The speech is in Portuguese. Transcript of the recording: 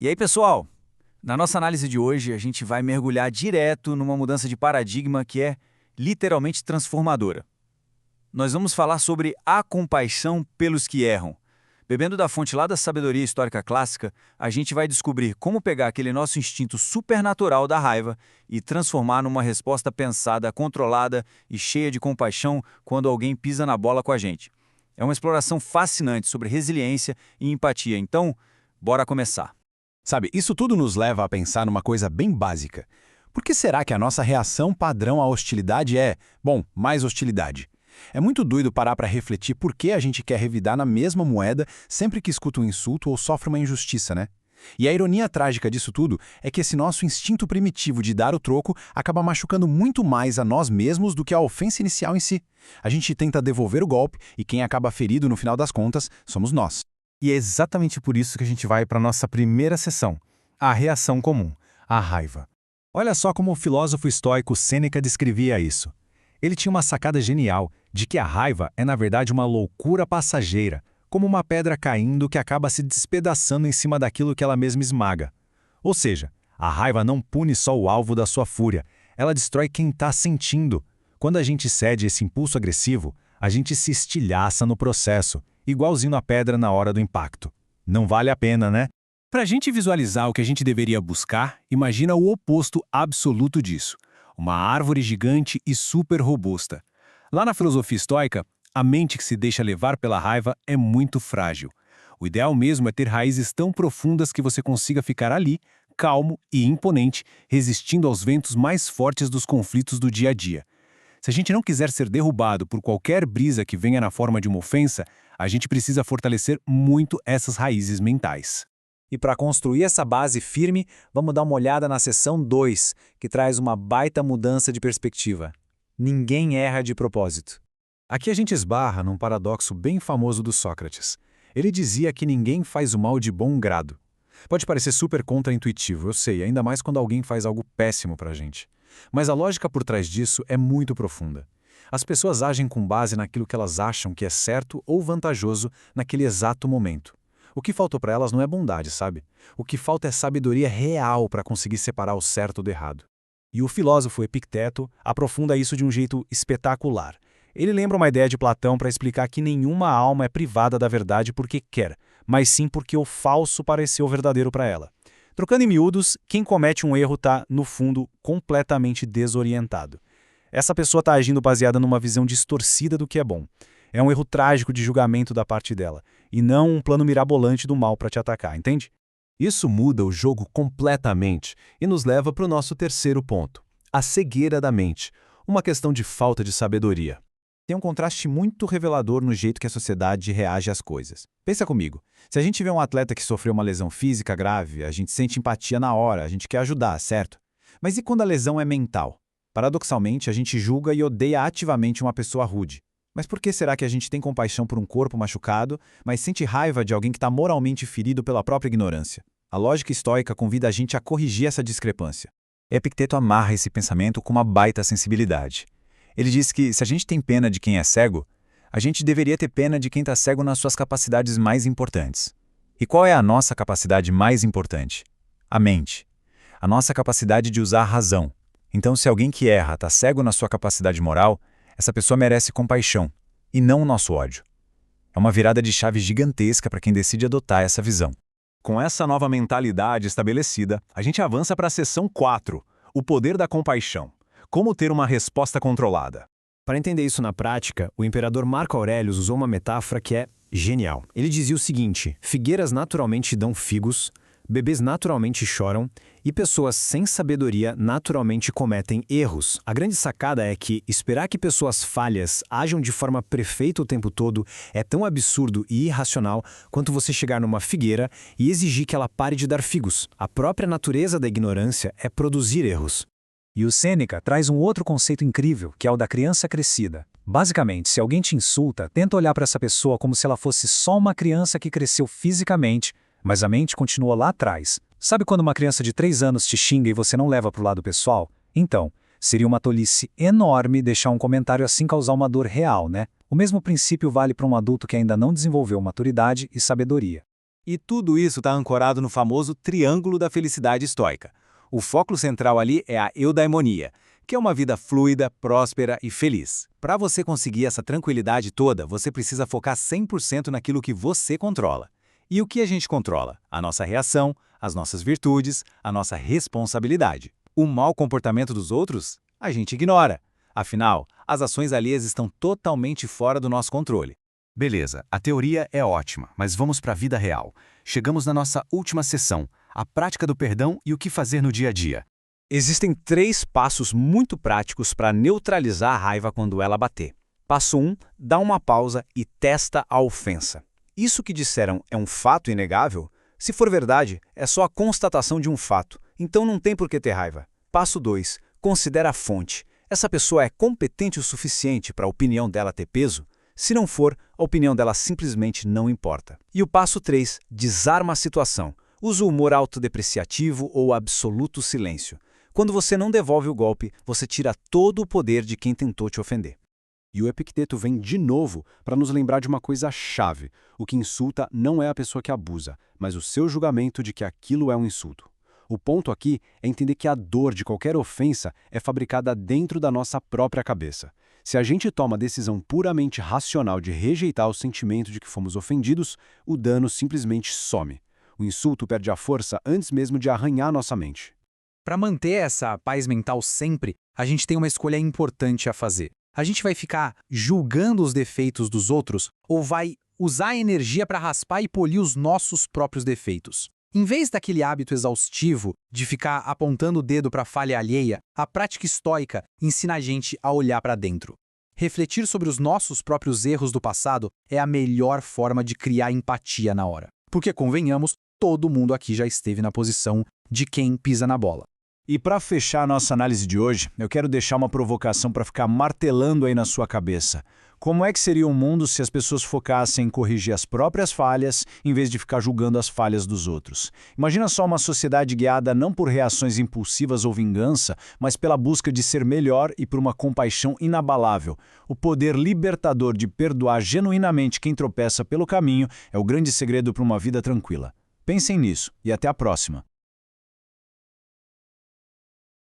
E aí, pessoal? Na nossa análise de hoje, a gente vai mergulhar direto numa mudança de paradigma que é literalmente transformadora. Nós vamos falar sobre a compaixão pelos que erram. Bebendo da fonte lá da sabedoria histórica clássica, a gente vai descobrir como pegar aquele nosso instinto supernatural da raiva e transformar numa resposta pensada, controlada e cheia de compaixão quando alguém pisa na bola com a gente. É uma exploração fascinante sobre resiliência e empatia, então, bora começar. Sabe, isso tudo nos leva a pensar numa coisa bem básica. Por que será que a nossa reação padrão à hostilidade é, mais hostilidade? É muito doido parar para refletir por que a gente quer revidar na mesma moeda sempre que escuta um insulto ou sofre uma injustiça, né? E a ironia trágica disso tudo é que esse nosso instinto primitivo de dar o troco acaba machucando muito mais a nós mesmos do que a ofensa inicial em si. A gente tenta devolver o golpe e quem acaba ferido no final das contas somos nós. E é exatamente por isso que a gente vai para a nossa primeira sessão, a reação comum, a raiva. Olha só como o filósofo estoico Sêneca descrevia isso. Ele tinha uma sacada genial de que a raiva é na verdade uma loucura passageira, como uma pedra caindo que acaba se despedaçando em cima daquilo que ela mesma esmaga. Ou seja, a raiva não pune só o alvo da sua fúria, ela destrói quem está sentindo. Quando a gente cede esse impulso agressivo, a gente se estilhaça no processo, igualzinho a pedra na hora do impacto. Não vale a pena, né? Para a gente visualizar o que a gente deveria buscar, imagina o oposto absoluto disso. Uma árvore gigante e super robusta. Lá na filosofia estoica, a mente que se deixa levar pela raiva é muito frágil. O ideal mesmo é ter raízes tão profundas que você consiga ficar ali, calmo e imponente, resistindo aos ventos mais fortes dos conflitos do dia a dia. Se a gente não quiser ser derrubado por qualquer brisa que venha na forma de uma ofensa, a gente precisa fortalecer muito essas raízes mentais. E para construir essa base firme, vamos dar uma olhada na seção 2, que traz uma baita mudança de perspectiva. Ninguém erra de propósito. Aqui a gente esbarra num paradoxo bem famoso do Sócrates. Ele dizia que ninguém faz o mal de bom grado. Pode parecer super contraintuitivo, eu sei, ainda mais quando alguém faz algo péssimo pra gente. Mas a lógica por trás disso é muito profunda. As pessoas agem com base naquilo que elas acham que é certo ou vantajoso naquele exato momento. O que faltou para elas não é bondade, sabe? O que falta é sabedoria real para conseguir separar o certo do errado. E o filósofo Epicteto aprofunda isso de um jeito espetacular. Ele lembra uma ideia de Platão para explicar que nenhuma alma é privada da verdade porque quer, mas sim porque o falso pareceu verdadeiro para ela. Trocando em miúdos, quem comete um erro está, no fundo, completamente desorientado. Essa pessoa está agindo baseada numa visão distorcida do que é bom. É um erro trágico de julgamento da parte dela, e não um plano mirabolante do mal para te atacar, entende? Isso muda o jogo completamente e nos leva para o nosso terceiro ponto, a cegueira da mente, uma questão de falta de sabedoria. Tem um contraste muito revelador no jeito que a sociedade reage às coisas. Pensa comigo, se a gente vê um atleta que sofreu uma lesão física grave, a gente sente empatia na hora, a gente quer ajudar, certo? Mas e quando a lesão é mental? Paradoxalmente, a gente julga e odeia ativamente uma pessoa rude. Mas por que será que a gente tem compaixão por um corpo machucado, mas sente raiva de alguém que está moralmente ferido pela própria ignorância? A lógica estoica convida a gente a corrigir essa discrepância. Epicteto amarra esse pensamento com uma baita sensibilidade. Ele diz que, se a gente tem pena de quem é cego, a gente deveria ter pena de quem está cego nas suas capacidades mais importantes. E qual é a nossa capacidade mais importante? A mente. A nossa capacidade de usar a razão. Então, se alguém que erra está cego na sua capacidade moral, essa pessoa merece compaixão, e não o nosso ódio. É uma virada de chave gigantesca para quem decide adotar essa visão. Com essa nova mentalidade estabelecida, a gente avança para a seção 4, o poder da compaixão. Como ter uma resposta controlada. Para entender isso na prática, o imperador Marco Aurélio usou uma metáfora que é genial. Ele dizia o seguinte: figueiras naturalmente dão figos, bebês naturalmente choram e pessoas sem sabedoria naturalmente cometem erros. A grande sacada é que esperar que pessoas falhas ajam de forma perfeita o tempo todo é tão absurdo e irracional quanto você chegar numa figueira e exigir que ela pare de dar figos. A própria natureza da ignorância é produzir erros. E o Sêneca traz um outro conceito incrível, que é o da criança crescida. Basicamente, se alguém te insulta, tenta olhar para essa pessoa como se ela fosse só uma criança que cresceu fisicamente, mas a mente continua lá atrás. Sabe quando uma criança de 3 anos te xinga e você não leva para o lado pessoal? Então, seria uma tolice enorme deixar um comentário assim causar uma dor real, né? O mesmo princípio vale para um adulto que ainda não desenvolveu maturidade e sabedoria. E tudo isso está ancorado no famoso triângulo da felicidade estoica. O foco central ali é a eudaimonia, que é uma vida fluida, próspera e feliz. Para você conseguir essa tranquilidade toda, você precisa focar 100% naquilo que você controla. E o que a gente controla? A nossa reação, as nossas virtudes, a nossa responsabilidade. O mau comportamento dos outros? A gente ignora. Afinal, as ações alheias estão totalmente fora do nosso controle. Beleza, a teoria é ótima, mas vamos para a vida real. Chegamos na nossa última sessão, a prática do perdão e o que fazer no dia a dia. Existem 3 passos muito práticos para neutralizar a raiva quando ela bater. Passo 1, dá uma pausa e testa a ofensa. Isso que disseram é um fato inegável? Se for verdade, é só a constatação de um fato, então não tem por que ter raiva. Passo 2, considera a fonte. Essa pessoa é competente o suficiente para a opinião dela ter peso? Se não for, a opinião dela simplesmente não importa. E o passo 3, desarma a situação. Usa o humor autodepreciativo ou absoluto silêncio. Quando você não devolve o golpe, você tira todo o poder de quem tentou te ofender. E o Epicteto vem de novo para nos lembrar de uma coisa chave. O que insulta não é a pessoa que abusa, mas o seu julgamento de que aquilo é um insulto. O ponto aqui é entender que a dor de qualquer ofensa é fabricada dentro da nossa própria cabeça. Se a gente toma a decisão puramente racional de rejeitar o sentimento de que fomos ofendidos, o dano simplesmente some. O insulto perde a força antes mesmo de arranhar nossa mente. Para manter essa paz mental sempre, a gente tem uma escolha importante a fazer. A gente vai ficar julgando os defeitos dos outros ou vai usar a energia para raspar e polir os nossos próprios defeitos? Em vez daquele hábito exaustivo de ficar apontando o dedo para a falha alheia, a prática estoica ensina a gente a olhar para dentro. Refletir sobre os nossos próprios erros do passado é a melhor forma de criar empatia na hora. Porque, convenhamos, todo mundo aqui já esteve na posição de quem pisa na bola. E para fechar a nossa análise de hoje, eu quero deixar uma provocação para ficar martelando aí na sua cabeça. Como é que seria o mundo se as pessoas focassem em corrigir as próprias falhas, em vez de ficar julgando as falhas dos outros? Imagina só uma sociedade guiada não por reações impulsivas ou vingança, mas pela busca de ser melhor e por uma compaixão inabalável. O poder libertador de perdoar genuinamente quem tropeça pelo caminho é o grande segredo para uma vida tranquila. Pensem nisso e até a próxima.